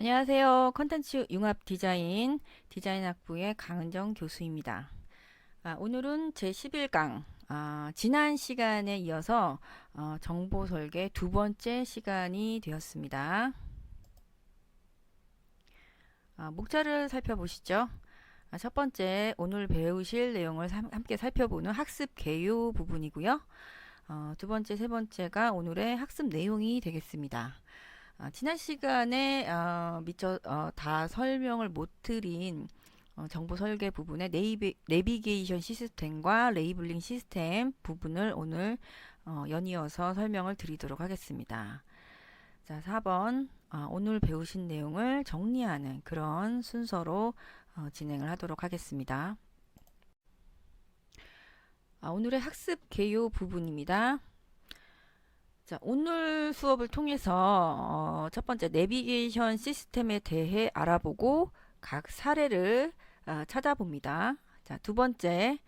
안녕하세요. 컨텐츠 융합 디자인 학부의 강은정 교수입니다. 오늘은 제11강, 지난 시간에 이어서 정보 설계 두 번째 시간이 되었습니다. 목차를 살펴보시죠. 첫 번째, 오늘 배우실 내용을 함께 살펴보는 학습 개요 부분이고요. 두 번째, 세 번째가 오늘의 학습 내용이 되겠습니다. 지난 시간에 미처 다 설명을 못 드린 정보 설계 부분의 내비게이션 시스템과 레이블링 시스템 부분을 오늘 연이어서 설명을 드리도록 하겠습니다. 자, 4번 오늘 배우신 내용을 정리하는 그런 순서로 진행을 하도록 하겠습니다. 오늘의 학습 개요 부분입니다. 자, 오늘 수업을 통해서 첫 번째 내비게이션 시스템에 대해 알아보고 각 사례를 찾아봅니다. 자, 두 번째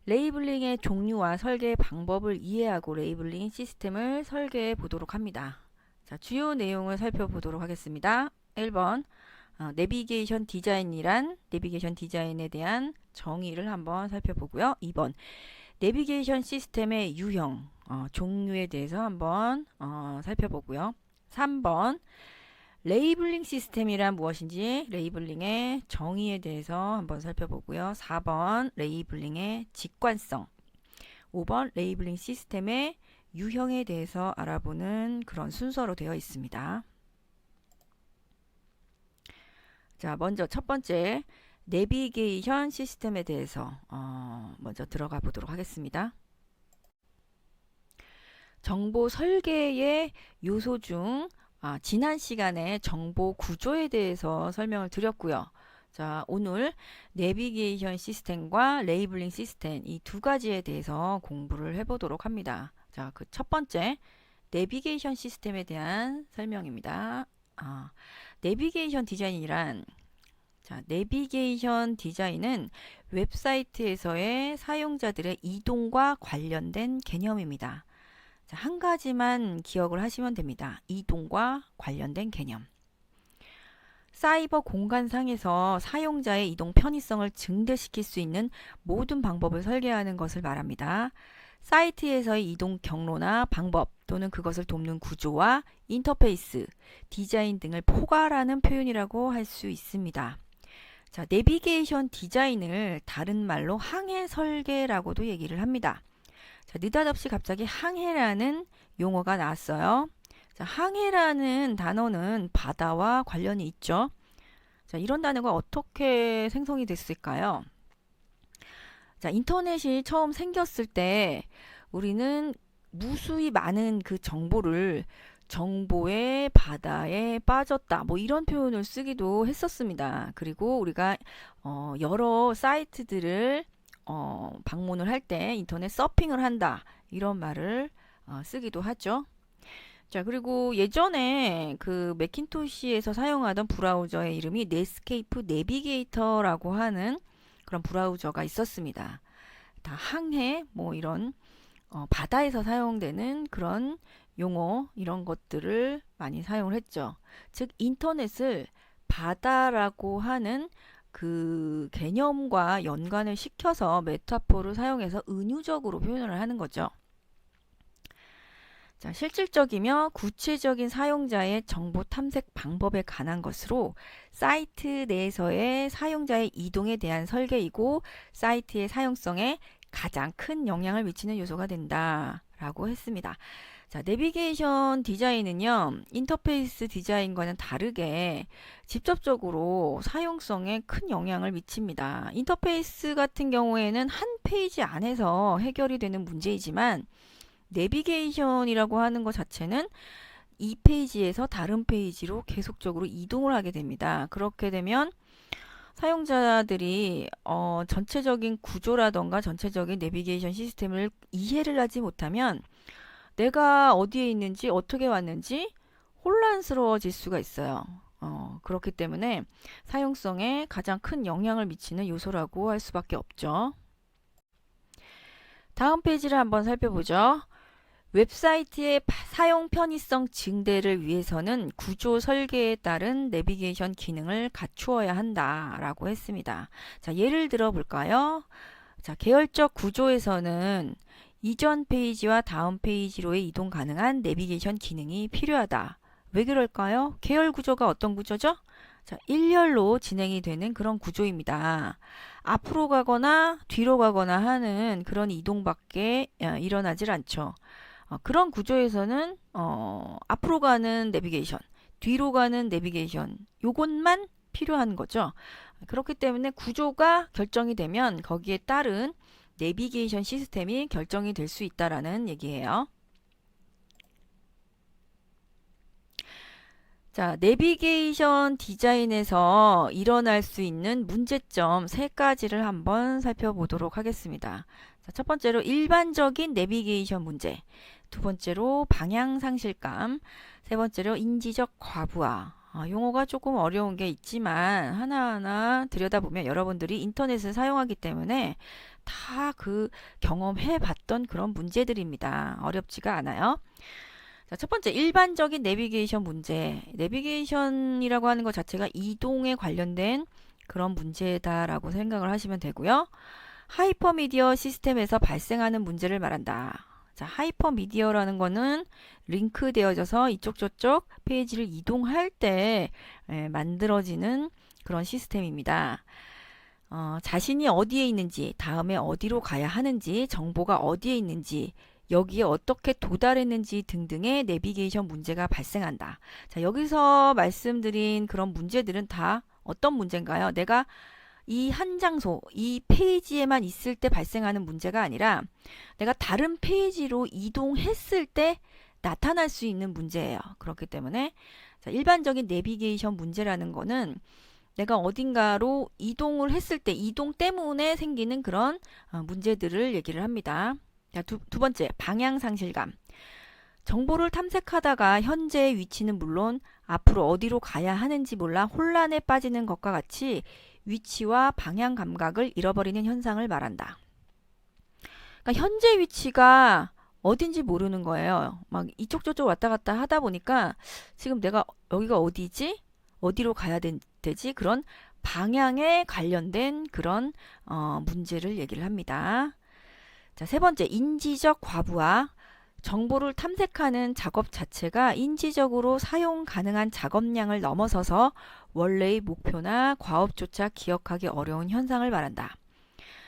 레이블링의 종류와 설계 방법을 이해하고 레이블링 시스템을 설계해 보도록 합니다. 자, 주요 내용을 살펴보도록 하겠습니다. 1번 내비게이션 디자인이란 내비게이션 디자인에 대한 정의를 한번 살펴보고요. 2번 내비게이션 시스템의 유형, 종류에 대해서 한번 살펴보고요. 3번 레이블링 시스템이란 무엇인지 레이블링의 정의에 대해서 한번 살펴보고요. 4번 레이블링의 직관성, 5번 레이블링 시스템의 유형에 대해서 알아보는 그런 순서로 되어 있습니다. 자, 먼저 첫 번째 내비게이션 시스템에 대해서 먼저 들어가 보도록 하겠습니다. 정보 설계의 요소 중 지난 시간에 정보 구조에 대해서 설명을 드렸고요. 자, 오늘 내비게이션 시스템과 레이블링 시스템 이 두 가지에 대해서 공부를 해보도록 합니다. 자, 그 첫 번째 내비게이션 시스템에 대한 설명입니다. 내비게이션 디자인이란 내비게이션 디자인은 웹사이트에서의 사용자들의 이동과 관련된 개념입니다. 자, 한 가지만 기억을 하시면 됩니다. 이동과 관련된 개념. 사이버 공간상에서 사용자의 이동 편의성을 증대시킬 수 있는 모든 방법을 설계하는 것을 말합니다. 사이트에서의 이동 경로나 방법 또는 그것을 돕는 구조와 인터페이스, 디자인 등을 포괄하는 표현이라고 할 수 있습니다. 자, 내비게이션 디자인을 다른 말로 항해 설계라고도 얘기를 합니다. 자, 느닷없이 갑자기 항해라는 용어가 나왔어요. 자, 항해라는 단어는 바다와 관련이 있죠. 자, 이런 단어가 어떻게 생성이 됐을까요? 자, 인터넷이 처음 생겼을 때 우리는 무수히 많은 그 정보의 바다에 빠졌다. 뭐 이런 표현을 쓰기도 했었습니다. 그리고 우리가 여러 사이트들을 방문을 할 때 인터넷 서핑을 한다. 이런 말을 쓰기도 하죠. 자, 그리고 예전에 그 맥킨토시에서 사용하던 브라우저의 이름이 넷스케이프 내비게이터라고 하는 그런 브라우저가 있었습니다. 다 항해 뭐 이런 바다에서 사용되는 그런 용어 이런 것들을 많이 사용을 했죠. 즉 인터넷을 바다라고 하는 그 개념과 연관을 시켜서 메타포를 사용해서 은유적으로 표현을 하는 거죠. 자, 실질적이며 구체적인 사용자의 정보 탐색 방법에 관한 것으로 사이트 내에서의 사용자의 이동에 대한 설계이고 사이트의 사용성에 가장 큰 영향을 미치는 요소가 된다라고 했습니다. 자, 내비게이션 디자인은요, 인터페이스 디자인과는 다르게 직접적으로 사용성에 큰 영향을 미칩니다. 인터페이스 같은 경우에는 한 페이지 안에서 해결이 되는 문제이지만 내비게이션이라고 하는 것 자체는 이 페이지에서 다른 페이지로 계속적으로 이동을 하게 됩니다. 그렇게 되면 사용자들이 전체적인 구조라던가 전체적인 내비게이션 시스템을 이해를 하지 못하면 내가 어디에 있는지 어떻게 왔는지 혼란스러워질 수가 있어요. 그렇기 때문에 사용성에 가장 큰 영향을 미치는 요소라고 할 수밖에 없죠. 다음 페이지를 한번 살펴보죠. 웹사이트의 사용 편의성 증대를 위해서는 구조 설계에 따른 내비게이션 기능을 갖추어야 한다라고 했습니다. 자, 예를 들어 볼까요? 자, 계열적 구조에서는 이전 페이지와 다음 페이지로의 이동 가능한 내비게이션 기능이 필요하다. 왜 그럴까요? 계열 구조가 어떤 구조죠? 자, 일렬로 진행이 되는 그런 구조입니다. 앞으로 가거나 뒤로 가거나 하는 그런 이동밖에 일어나질 않죠. 그런 구조에서는 앞으로 가는 내비게이션, 뒤로 가는 내비게이션, 요것만 필요한 거죠. 그렇기 때문에 구조가 결정이 되면 거기에 따른 내비게이션 시스템이 결정이 될 수 있다라는 얘기예요. 자, 내비게이션 디자인에서 일어날 수 있는 문제점 3가지를 한번 살펴보도록 하겠습니다. 자, 첫 번째로 일반적인 내비게이션 문제, 두 번째로 방향 상실감, 세 번째로 인지적 과부하. 용어가 조금 어려운 게 있지만 하나하나 들여다보면 여러분들이 인터넷을 사용하기 때문에 다 그 경험해 봤던 그런 문제들입니다. 어렵지가 않아요. 자, 첫 번째, 일반적인 내비게이션 문제. 내비게이션이라고 하는 것 자체가 이동에 관련된 그런 문제다라고 생각을 하시면 되고요. 하이퍼미디어 시스템에서 발생하는 문제를 말한다. 자, 하이퍼미디어라는 거는 링크되어져서 이쪽 저쪽 페이지를 이동할 때 만들어지는 그런 시스템입니다. 자신이 어디에 있는지, 다음에 어디로 가야 하는지, 정보가 어디에 있는지, 여기에 어떻게 도달했는지 등등의 내비게이션 문제가 발생한다. 자, 여기서 말씀드린 그런 문제들은 다 어떤 문제인가요? 내가 이 한 장소, 이 페이지에만 있을 때 발생하는 문제가 아니라 내가 다른 페이지로 이동했을 때 나타날 수 있는 문제예요. 그렇기 때문에 자, 일반적인 내비게이션 문제라는 거는 내가 어딘가로 이동을 했을 때 이동 때문에 생기는 그런 문제들을 얘기를 합니다. 자, 두 번째, 방향 상실감. 정보를 탐색하다가 현재의 위치는 물론 앞으로 어디로 가야 하는지 몰라 혼란에 빠지는 것과 같이 위치와 방향 감각을 잃어버리는 현상을 말한다. 그러니까 현재 위치가 어딘지 모르는 거예요. 막 이쪽 저쪽 왔다 갔다 하다 보니까 지금 내가 여기가 어디지? 어디로 가야 되지? 그런 방향에 관련된 그런 문제를 얘기를 합니다. 자, 세 번째, 인지적 과부하. 정보를 탐색하는 작업 자체가 인지적으로 사용 가능한 작업량을 넘어서서 원래의 목표나 과업조차 기억하기 어려운 현상을 말한다.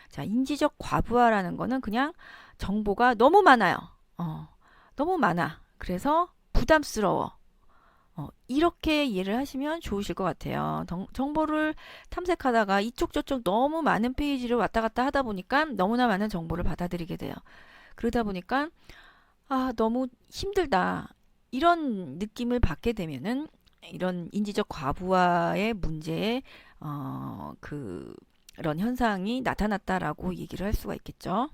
자, 인지적 과부하라는 거는 그냥 정보가 너무 많아요. 너무 많아. 그래서 부담스러워. 이렇게 이해를 하시면 좋으실 것 같아요. 정보를 탐색하다가 이쪽 저쪽 너무 많은 페이지를 왔다 갔다 하다 보니까 너무나 많은 정보를 받아들이게 돼요. 그러다 보니까 너무 힘들다. 이런 느낌을 받게 되면은 이런 인지적 과부하의 문제에 그런 현상이 나타났다라고 얘기를 할 수가 있겠죠.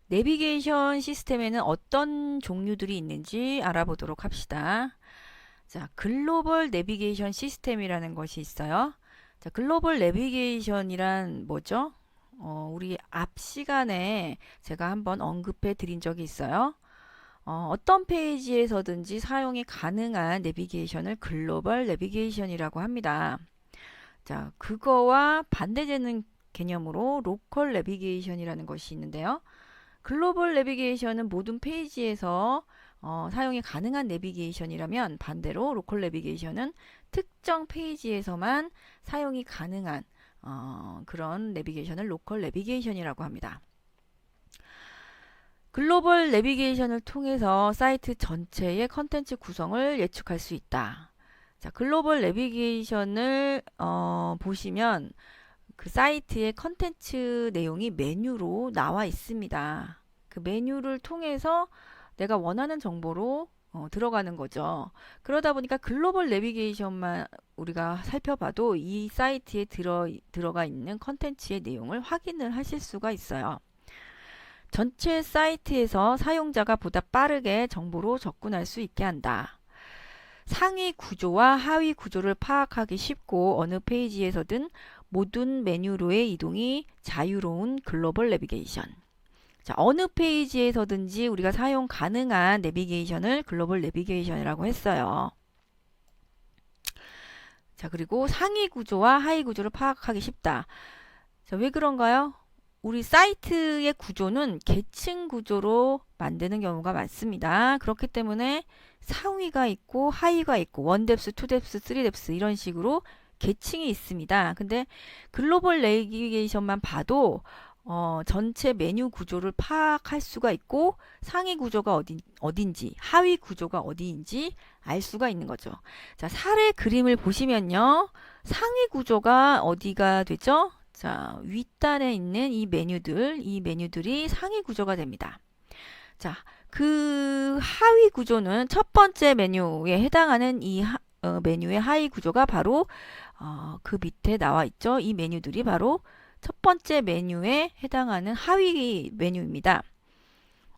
내비게이션 시스템에는 어떤 종류들이 있는지 알아보도록 합시다. 자, 글로벌 내비게이션 시스템이라는 것이 있어요. 자, 글로벌 내비게이션이란 뭐죠? 우리 앞 시간에 제가 한번 언급해 드린 적이 있어요. 어떤 페이지에서든지 사용이 가능한 내비게이션을 글로벌 내비게이션이라고 합니다. 자, 그거와 반대되는 개념으로 로컬 내비게이션이라는 것이 있는데요. 글로벌 내비게이션은 모든 페이지에서 사용이 가능한 내비게이션이라면 반대로 로컬 내비게이션은 특정 페이지에서만 사용이 가능한 그런 내비게이션을 로컬 내비게이션이라고 합니다. 글로벌 내비게이션을 통해서 사이트 전체의 컨텐츠 구성을 예측할 수 있다. 자, 글로벌 내비게이션을 보시면 그 사이트의 컨텐츠 내용이 메뉴로 나와 있습니다. 그 메뉴를 통해서 내가 원하는 정보로 들어가는 거죠. 그러다 보니까 글로벌 내비게이션만 우리가 살펴봐도 이 사이트에 들어가 있는 컨텐츠의 내용을 확인을 하실 수가 있어요. 전체 사이트에서 사용자가 보다 빠르게 정보로 접근할 수 있게 한다. 상위 구조와 하위 구조를 파악하기 쉽고 어느 페이지에서든 모든 메뉴로의 이동이 자유로운 글로벌 내비게이션. 자, 어느 페이지에서든지 우리가 사용 가능한 내비게이션을 글로벌 내비게이션이라고 했어요. 자, 그리고 상위 구조와 하위 구조를 파악하기 쉽다. 자, 왜 그런가요? 우리 사이트의 구조는 계층 구조로 만드는 경우가 많습니다. 그렇기 때문에 상위가 있고 하위가 있고 원뎁스, 투뎁스, 쓰리뎁스 이런 식으로 계층이 있습니다. 근데 글로벌 내비게이션만 봐도 전체 메뉴 구조를 파악할 수가 있고 상위 구조가 어딘지 하위 구조가 어디인지 알 수가 있는 거죠. 자, 사례 그림을 보시면요. 상위 구조가 어디가 되죠? 자, 윗단에 있는 이 메뉴들이 상위 구조가 됩니다. 자, 그 하위 구조는 첫 번째 메뉴에 해당하는 이 메뉴의 하위 구조가 바로 그 밑에 나와 있죠. 이 메뉴들이 바로 첫 번째 메뉴에 해당하는 하위 메뉴입니다.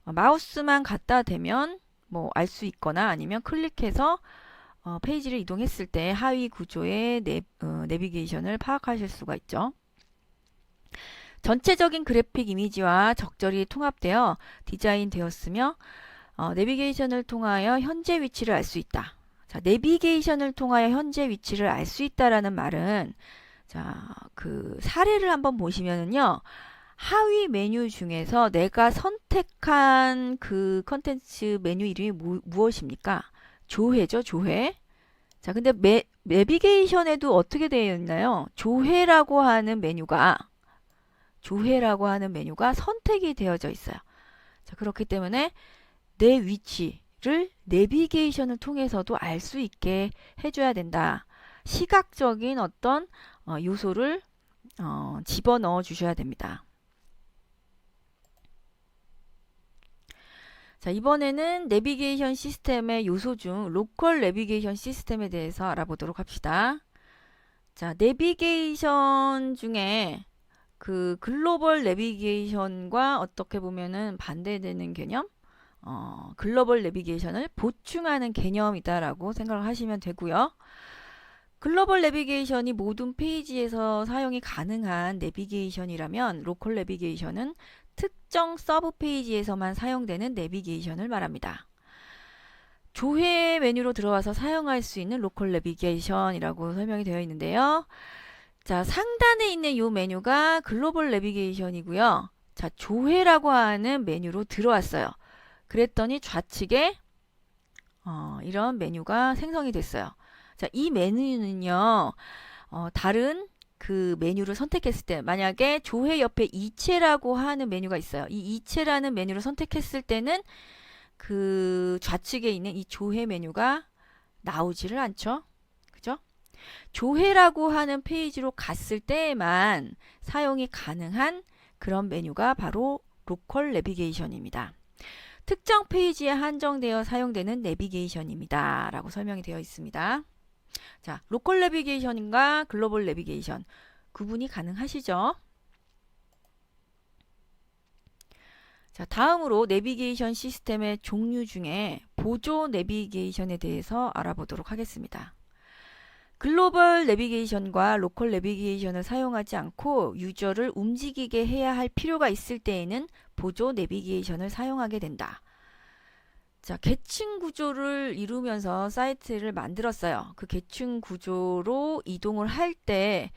마우스만 갖다 대면 뭐 알 수 있거나 아니면 클릭해서 페이지를 이동했을 때 하위 구조의 내비게이션을 파악하실 수가 있죠. 전체적인 그래픽 이미지와 적절히 통합되어 디자인되었으며 내비게이션을 통하여 현재 위치를 알 수 있다. 자, 내비게이션을 통하여 현재 위치를 알 수 있다라는 말은 자, 그 사례를 한번 보시면은요. 하위 메뉴 중에서 내가 선택한 그 컨텐츠 메뉴 이름이 무엇입니까? 조회죠, 조회. 자, 근데 내비게이션에도 어떻게 되어 있나요? 조회라고 하는 메뉴가 선택이 되어져 있어요. 자, 그렇기 때문에 내 위치를 내비게이션을 통해서도 알 수 있게 해줘야 된다. 시각적인 어떤 요소를 집어넣어 주셔야 됩니다. 자, 이번에는 내비게이션 시스템의 요소 중 로컬 내비게이션 시스템에 대해서 알아보도록 합시다. 자, 내비게이션 중에 그 글로벌 내비게이션과 어떻게 보면은 반대되는 개념, 글로벌 내비게이션을 보충하는 개념이다라고 생각을 하시면 되고요. 글로벌 내비게이션이 모든 페이지에서 사용이 가능한 내비게이션이라면 로컬 내비게이션은 특정 서브 페이지에서만 사용되는 내비게이션을 말합니다. 조회 메뉴로 들어와서 사용할 수 있는 로컬 내비게이션이라고 설명이 되어 있는데요. 자, 상단에 있는 이 메뉴가 글로벌 내비게이션이고요. 자, 조회라고 하는 메뉴로 들어왔어요. 그랬더니 좌측에 이런 메뉴가 생성이 됐어요. 자, 이 메뉴는요, 다른 그 메뉴를 선택했을 때, 만약에 조회 옆에 이체라고 하는 메뉴가 있어요. 이 이체라는 메뉴를 선택했을 때는 그 좌측에 있는 이 조회 메뉴가 나오지를 않죠. 그죠? 조회라고 하는 페이지로 갔을 때에만 사용이 가능한 그런 메뉴가 바로 로컬 내비게이션입니다. 특정 페이지에 한정되어 사용되는 내비게이션입니다. 라고 설명이 되어 있습니다. 자, 로컬 내비게이션과 글로벌 내비게이션 구분이 가능하시죠? 자, 다음으로 내비게이션 시스템의 종류 중에 보조 내비게이션에 대해서 알아보도록 하겠습니다. 글로벌 내비게이션과 로컬 내비게이션을 사용하지 않고 유저를 움직이게 해야 할 필요가 있을 때에는 보조 내비게이션을 사용하게 된다. 자, 계층 구조를 이루면서 사이트를 만들었어요. 그 계층 구조로 이동을 할 때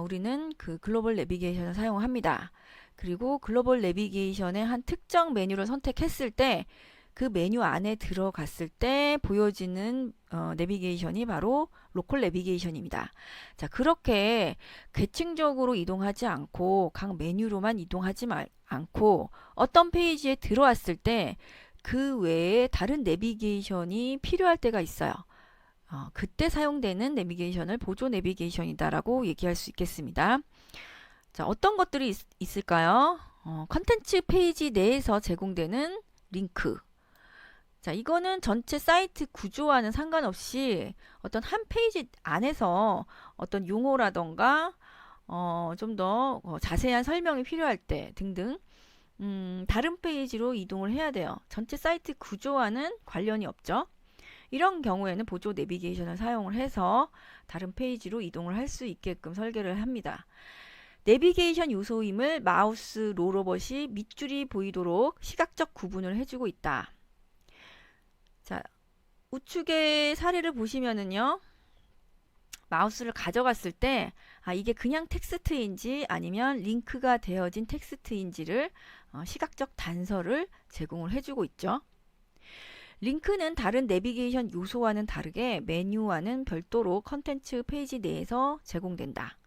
우리는 그 글로벌 내비게이션을 사용합니다. 그리고 글로벌 내비게이션의 한 특정 메뉴를 선택했을 때 그 메뉴 안에 들어갔을 때 보여지는 내비게이션이 바로 로컬 내비게이션입니다. 자, 그렇게 계층적으로 이동하지 않고 각 메뉴로만 이동하지 않고 어떤 페이지에 들어왔을 때 그 외에 다른 내비게이션이 필요할 때가 있어요. 그때 사용되는 내비게이션을 보조 내비게이션이다라고 얘기할 수 있겠습니다. 자, 어떤 것들이 있을까요? 컨텐츠 페이지 내에서 제공되는 링크. 자, 이거는 전체 사이트 구조와는 상관없이 어떤 한 페이지 안에서 어떤 용어라던가 좀 더 자세한 설명이 필요할 때 등등 다른 페이지로 이동을 해야 돼요. 전체 사이트 구조와는 관련이 없죠. 이런 경우에는 보조 내비게이션을 사용을 해서 다른 페이지로 이동을 할 수 있게끔 설계를 합니다. 내비게이션 요소임을 마우스 롤오버시 밑줄이 보이도록 시각적 구분을 해주고 있다. 자, 우측의 사례를 보시면은요. 마우스를 가져갔을 때 이게 그냥 텍스트인지 아니면 링크가 되어진 텍스트인지를 시각적 단서를 제공을 해주고 있죠. 링크는 다른 내비게이션 요소와는 다르게 메뉴와는 별도로 컨텐츠 페이지 내에서 제공된다.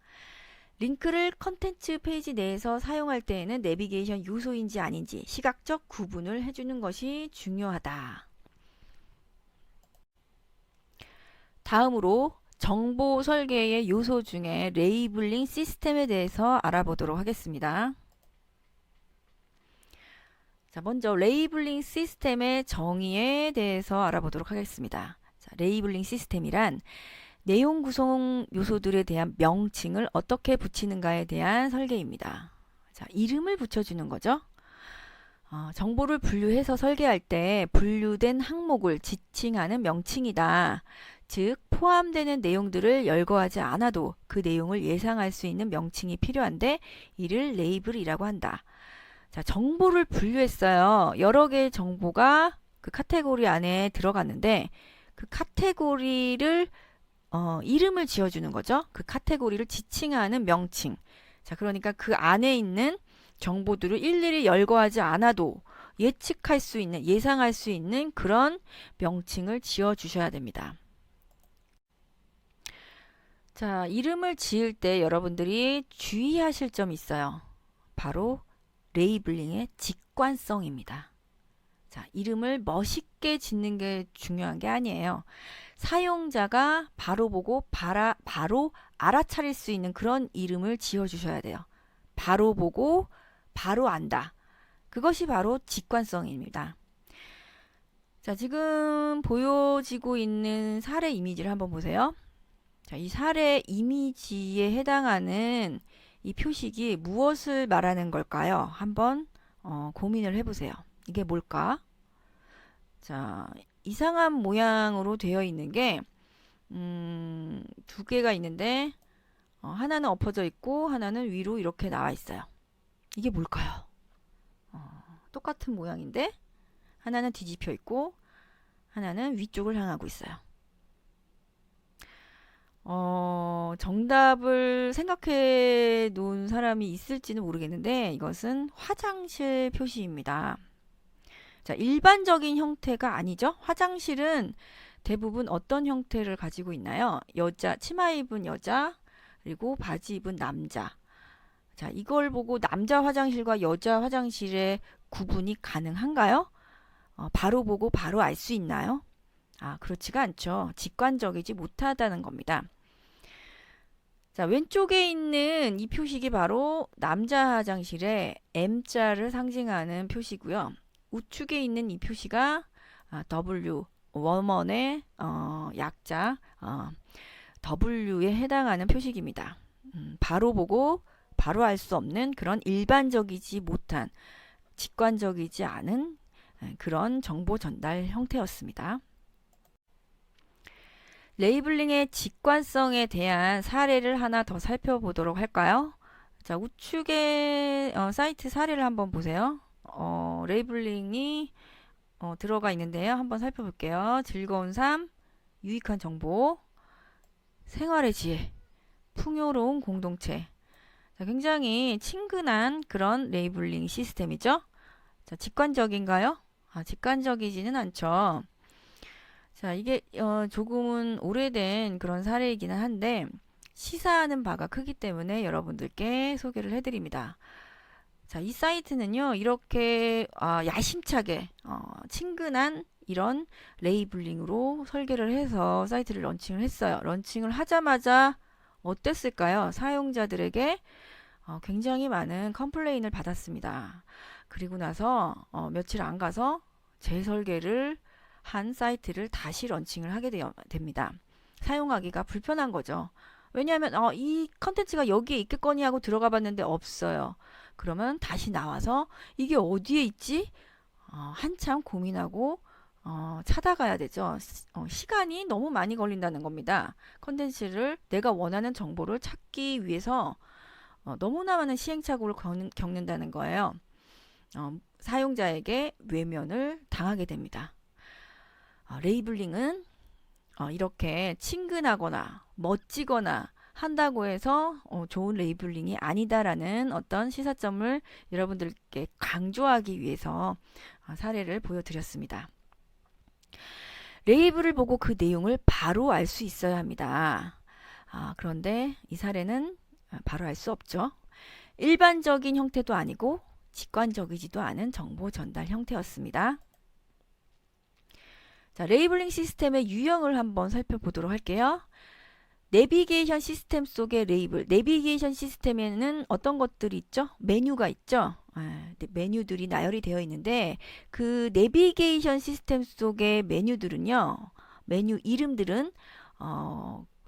링크를 컨텐츠 페이지 내에서 사용할 때에는 내비게이션 요소인지 아닌지 시각적 구분을 해주는 것이 중요하다. 다음으로 정보 설계의 요소 중에 레이블링 시스템에 대해서 알아보도록 하겠습니다. 자, 먼저 레이블링 시스템의 정의에 대해서 알아보도록 하겠습니다. 자, 레이블링 시스템이란 내용 구성 요소들에 대한 명칭을 어떻게 붙이는가에 대한 설계입니다. 자, 이름을 붙여주는 거죠. 정보를 분류해서 설계할 때 분류된 항목을 지칭하는 명칭이다. 즉, 포함되는 내용들을 열거하지 않아도 그 내용을 예상할 수 있는 명칭이 필요한데 이를 레이블이라고 한다. 자, 정보를 분류했어요. 여러 개의 정보가 그 카테고리 안에 들어갔는데 그 카테고리를 이름을 지어주는 거죠. 그 카테고리를 지칭하는 명칭. 자, 그러니까 그 안에 있는 정보들을 일일이 열거하지 않아도 예측할 수 있는, 예상할 수 있는 그런 명칭을 지어주셔야 됩니다. 자, 이름을 지을 때 여러분들이 주의하실 점이 있어요. 바로 레이블링의 직관성입니다. 자, 이름을 멋있게 짓는 게 중요한 게 아니에요. 사용자가 바로 보고 바로 알아차릴 수 있는 그런 이름을 지어주셔야 돼요. 바로 보고 바로 안다. 그것이 바로 직관성입니다. 자, 지금 보여지고 있는 사례 이미지를 한번 보세요. 자, 이 사례 이미지에 해당하는 이 표식이 무엇을 말하는 걸까요? 한번 고민을 해보세요. 이게 뭘까? 자, 이상한 모양으로 되어 있는 게 두 개가 있는데 하나는 엎어져 있고 하나는 위로 이렇게 나와 있어요. 이게 뭘까요? 똑같은 모양인데 하나는 뒤집혀 있고 하나는 위쪽을 향하고 있어요. 정답을 생각해 놓은 사람이 있을지는 모르겠는데 이것은 화장실 표시입니다. 자, 일반적인 형태가 아니죠. 화장실은 대부분 어떤 형태를 가지고 있나요? 여자, 치마 입은 여자, 그리고 바지 입은 남자. 자, 이걸 보고 남자 화장실과 여자 화장실의 구분이 가능한가요? 바로 보고 바로 알 수 있나요? 그렇지가 않죠. 직관적이지 못하다는 겁니다. 자, 왼쪽에 있는 이 표식이 바로 남자 화장실의 M자를 상징하는 표시고요. 우측에 있는 이 표시가 W, 워먼의 약자 W에 해당하는 표식입니다. 바로 보고 바로 알 수 없는 그런 일반적이지 못한 직관적이지 않은 그런 정보 전달 형태였습니다. 레이블링의 직관성에 대한 사례를 하나 더 살펴보도록 할까요? 자, 우측에 사이트 사례를 한번 보세요. 레이블링이 들어가 있는데요. 한번 살펴볼게요. 즐거운 삶, 유익한 정보, 생활의 지혜, 풍요로운 공동체. 자, 굉장히 친근한 그런 레이블링 시스템이죠. 자, 직관적인가요? 직관적이지는 않죠. 자, 이게 조금은 오래된 그런 사례이기는 한데 시사하는 바가 크기 때문에 여러분들께 소개를 해드립니다. 자, 이 사이트는요, 이렇게 야심차게 친근한 이런 레이블링으로 설계를 해서 사이트를 런칭을 했어요. 런칭을 하자마자 어땠을까요? 사용자들에게 굉장히 많은 컴플레인을 받았습니다. 그리고 나서 며칠 안 가서 재설계를 한 사이트를 다시 런칭을 하게 됩니다. 사용하기가 불편한 거죠. 왜냐하면 이 컨텐츠가 여기에 있겠거니 하고 들어가 봤는데 없어요. 그러면 다시 나와서 이게 어디에 있지? 한참 고민하고 찾아가야 되죠. 시간이 너무 많이 걸린다는 겁니다. 컨텐츠를 내가 원하는 정보를 찾기 위해서 너무나 많은 시행착오를 겪는다는 거예요. 사용자에게 외면을 당하게 됩니다. 레이블링은 이렇게 친근하거나 멋지거나 한다고 해서 좋은 레이블링이 아니다라는 어떤 시사점을 여러분들께 강조하기 위해서 사례를 보여드렸습니다. 레이블을 보고 그 내용을 바로 알 수 있어야 합니다. 그런데 이 사례는 바로 알 수 없죠. 일반적인 형태도 아니고 직관적이지도 않은 정보 전달 형태였습니다. 자, 레이블링 시스템의 유형을 한번 살펴보도록 할게요. 내비게이션 시스템 속의 레이블. 내비게이션 시스템에는 어떤 것들이 있죠? 메뉴가 있죠? 메뉴들이 나열이 되어 있는데 그 내비게이션 시스템 속의 메뉴들은요. 메뉴 이름들은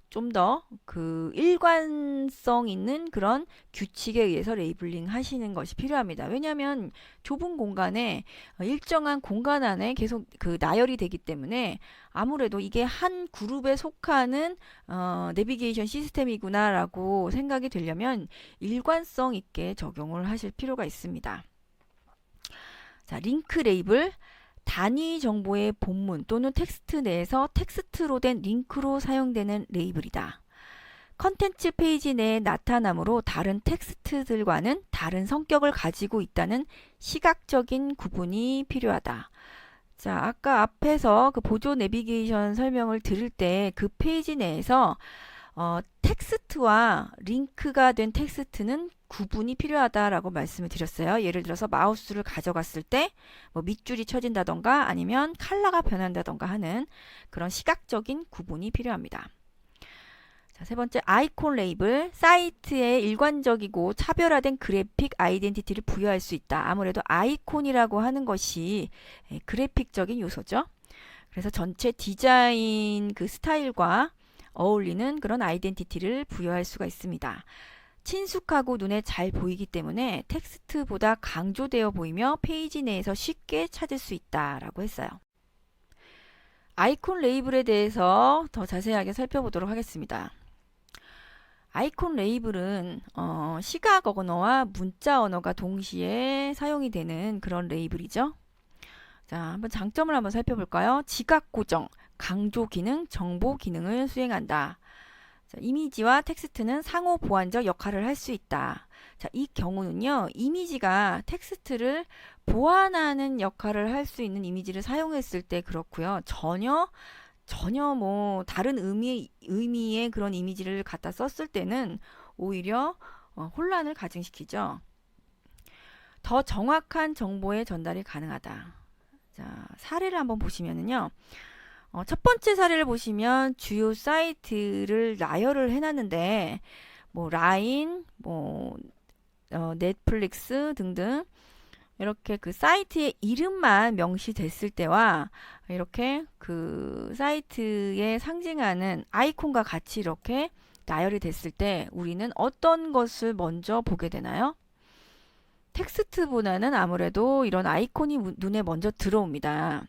좀 더 그 일관성 있는 그런 규칙에 의해서 레이블링 하시는 것이 필요합니다. 왜냐하면 좁은 공간에 일정한 공간 안에 계속 그 나열이 되기 때문에 아무래도 이게 한 그룹에 속하는 내비게이션 시스템이구나 라고 생각이 되려면 일관성 있게 적용을 하실 필요가 있습니다. 자, 링크 레이블. 단위 정보의 본문 또는 텍스트 내에서 텍스트로 된 링크로 사용되는 레이블이다. 컨텐츠 페이지 내에 나타나므로 다른 텍스트들과는 다른 성격을 가지고 있다는 시각적인 구분이 필요하다. 자, 아까 앞에서 그 보조 내비게이션 설명을 들을 때 그 페이지 내에서 텍스트와 링크가 된 텍스트는 구분이 필요하다라고 말씀을 드렸어요. 예를 들어서 마우스를 가져갔을 때 뭐 밑줄이 쳐진다던가 아니면 컬러가 변한다던가 하는 그런 시각적인 구분이 필요합니다. 자, 세 번째, 아이콘 레이블. 사이트에 일관적이고 차별화된 그래픽 아이덴티티를 부여할 수 있다. 아무래도 아이콘이라고 하는 것이 그래픽적인 요소죠. 그래서 전체 디자인 그 스타일과 어울리는 그런 아이덴티티를 부여할 수가 있습니다. 친숙하고 눈에 잘 보이기 때문에 텍스트보다 강조되어 보이며 페이지 내에서 쉽게 찾을 수 있다라고 했어요. 아이콘 레이블에 대해서 더 자세하게 살펴보도록 하겠습니다. 아이콘 레이블은 시각 언어와 문자 언어가 동시에 사용이 되는 그런 레이블이죠. 자, 한번 장점을 한번 살펴볼까요? 지각 고정, 강조 기능, 정보 기능을 수행한다. 자, 이미지와 텍스트는 상호 보완적 역할을 할 수 있다. 자, 이 경우는요, 이미지가 텍스트를 보완하는 역할을 할 수 있는 이미지를 사용했을 때 그렇고요. 전혀 뭐 다른 의미의 그런 이미지를 갖다 썼을 때는 오히려 혼란을 가중시키죠. 더 정확한 정보의 전달이 가능하다. 자, 사례를 한번 보시면은요. 첫 번째 사례를 보시면 주요 사이트를 나열을 해놨는데 뭐 라인, 뭐 넷플릭스 등등 이렇게 그 사이트의 이름만 명시됐을 때와 이렇게 그 사이트에 상징하는 아이콘과 같이 이렇게 나열이 됐을 때 우리는 어떤 것을 먼저 보게 되나요? 텍스트보다는 아무래도 이런 아이콘이 눈에 먼저 들어옵니다.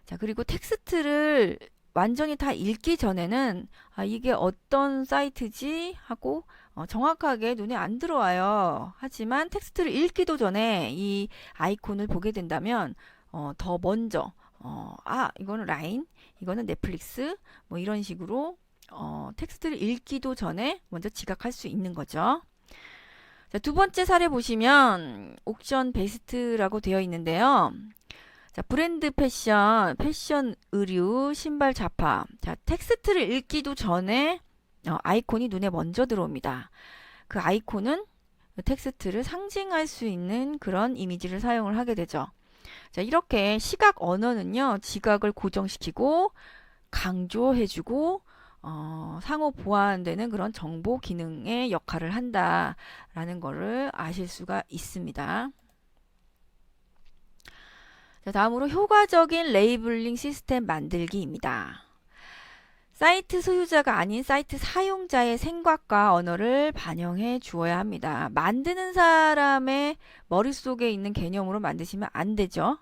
자, 그리고 텍스트를 완전히 다 읽기 전에는 이게 어떤 사이트지 하고 정확하게 눈에 안 들어와요. 하지만 텍스트를 읽기도 전에 이 아이콘을 보게 된다면 더 먼저 이거는 라인, 이거는 넷플릭스 뭐 이런 식으로 텍스트를 읽기도 전에 먼저 지각할 수 있는 거죠. 자, 두 번째 사례 보시면 옥션 베스트라고 되어 있는데요. 자, 브랜드 패션, 패션 의류, 신발 잡화. 자, 텍스트를 읽기도 전에 아이콘이 눈에 먼저 들어옵니다. 그 아이콘은 텍스트를 상징할 수 있는 그런 이미지를 사용을 하게 되죠. 자, 이렇게 시각 언어는요, 지각을 고정시키고 강조해주고 상호 보완되는 그런 정보 기능의 역할을 한다라는 것을 아실 수가 있습니다. 자, 다음으로 효과적인 레이블링 시스템 만들기입니다. 사이트 소유자가 아닌 사이트 사용자의 생각과 언어를 반영해 주어야 합니다. 만드는 사람의 머릿속에 있는 개념으로 만드시면 안 되죠.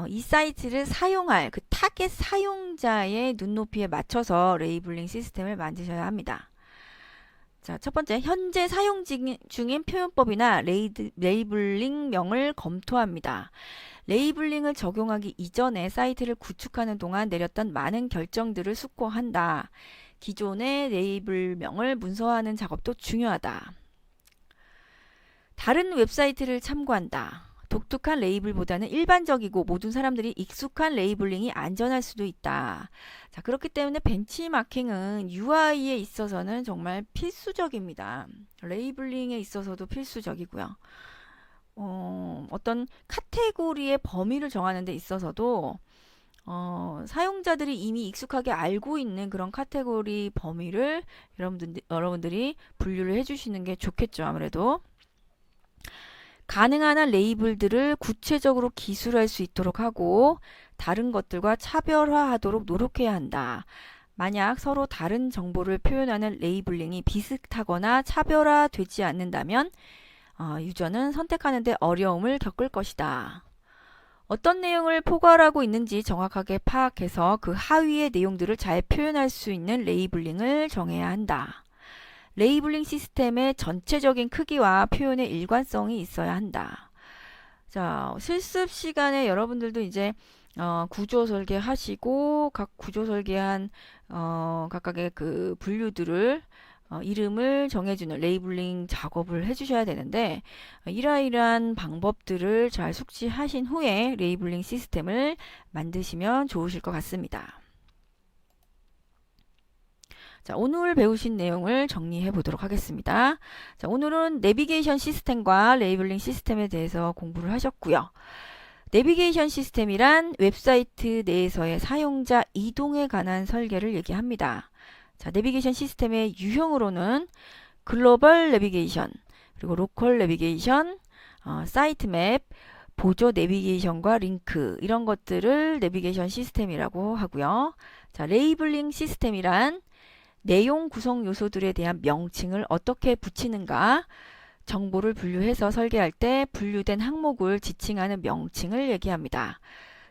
이 사이트를 사용할 그 타겟 사용자의 눈높이에 맞춰서 레이블링 시스템을 만드셔야 합니다. 자, 첫 번째, 현재 사용 중인 표현법이나 레이블링명을 검토합니다. 레이블링을 적용하기 이전에 사이트를 구축하는 동안 내렸던 많은 결정들을 숙고한다. 기존의 레이블명을 문서화하는 작업도 중요하다. 다른 웹사이트를 참고한다. 독특한 레이블보다는 일반적이고 모든 사람들이 익숙한 레이블링이 안전할 수도 있다. 자, 그렇기 때문에 벤치마킹은 UI에 있어서는 정말 필수적입니다. 레이블링에 있어서도 필수적이고요. 어떤 카테고리의 범위를 정하는 데 있어서도 사용자들이 이미 익숙하게 알고 있는 그런 카테고리 범위를 여러분들이 분류를 해주시는 게 좋겠죠. 아무래도. 가능한 한 레이블들을 구체적으로 기술할 수 있도록 하고 다른 것들과 차별화하도록 노력해야 한다. 만약 서로 다른 정보를 표현하는 레이블링이 비슷하거나 차별화되지 않는다면 유저는 선택하는 데 어려움을 겪을 것이다. 어떤 내용을 포괄하고 있는지 정확하게 파악해서 그 하위의 내용들을 잘 표현할 수 있는 레이블링을 정해야 한다. 레이블링 시스템의 전체적인 크기와 표현의 일관성이 있어야 한다. 자, 실습 시간에 여러분들도 이제 구조 설계하시고 각 구조 설계한 각각의 그 분류들을 이름을 정해주는 레이블링 작업을 해주셔야 되는데 이러이러한 방법들을 잘 숙지하신 후에 레이블링 시스템을 만드시면 좋으실 것 같습니다. 자, 오늘 배우신 내용을 정리해 보도록 하겠습니다. 자, 오늘은 내비게이션 시스템과 레이블링 시스템에 대해서 공부를 하셨고요. 내비게이션 시스템이란 웹사이트 내에서의 사용자 이동에 관한 설계를 얘기합니다. 자, 내비게이션 시스템의 유형으로는 글로벌 내비게이션, 그리고 로컬 내비게이션, 사이트 맵, 보조 내비게이션과 링크 이런 것들을 내비게이션 시스템이라고 하고요. 자, 레이블링 시스템이란 내용 구성 요소들에 대한 명칭을 어떻게 붙이는가, 정보를 분류해서 설계할 때 분류된 항목을 지칭하는 명칭을 얘기합니다.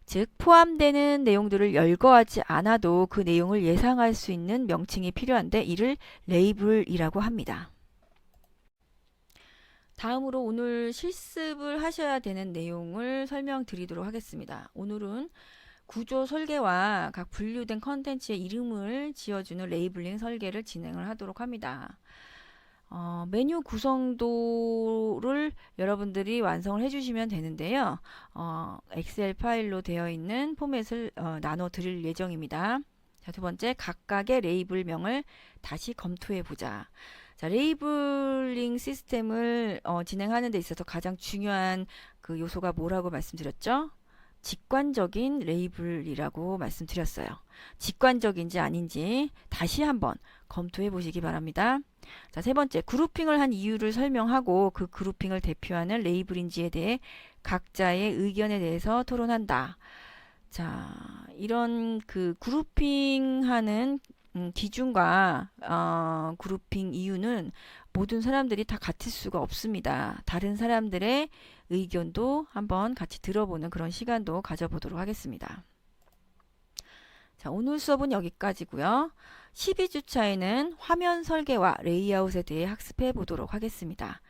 즉 포함되는 내용들을 열거하지 않아도 그 내용을 예상할 수 있는 명칭이 필요한데 이를 레이블이라고 합니다. 다음으로 오늘 실습을 하셔야 되는 내용을 설명드리도록 하겠습니다. 오늘은 구조 설계와 각 분류된 컨텐츠의 이름을 지어주는 레이블링 설계를 진행을 하도록 합니다. 메뉴 구성도를 여러분들이 완성을 해주시면 되는데요. 엑셀 파일로 되어 있는 포맷을 나눠 드릴 예정입니다. 자, 두 번째, 각각의 레이블명을 다시 검토해 보자. 자, 레이블링 시스템을 진행하는 데 있어서 가장 중요한 그 요소가 뭐라고 말씀드렸죠? 직관적인 레이블이라고 말씀드렸어요. 직관적인지 아닌지 다시 한번 검토해 보시기 바랍니다. 자, 세 번째, 그룹핑을 한 이유를 설명하고 그 그룹핑을 대표하는 레이블인지에 대해 각자의 의견에 대해서 토론한다. 자, 이런 그 그룹핑하는 기준과 그룹핑 이유는 모든 사람들이 다 같을 수가 없습니다. 다른 사람들의 의견도 한번 같이 들어보는 그런 시간도 가져보도록 하겠습니다. 자, 오늘 수업은 여기까지고요. 12주차에는 화면 설계와 레이아웃에 대해 학습해 보도록 하겠습니다.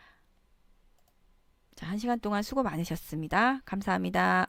자, 1시간 동안 수고 많으셨습니다. 감사합니다.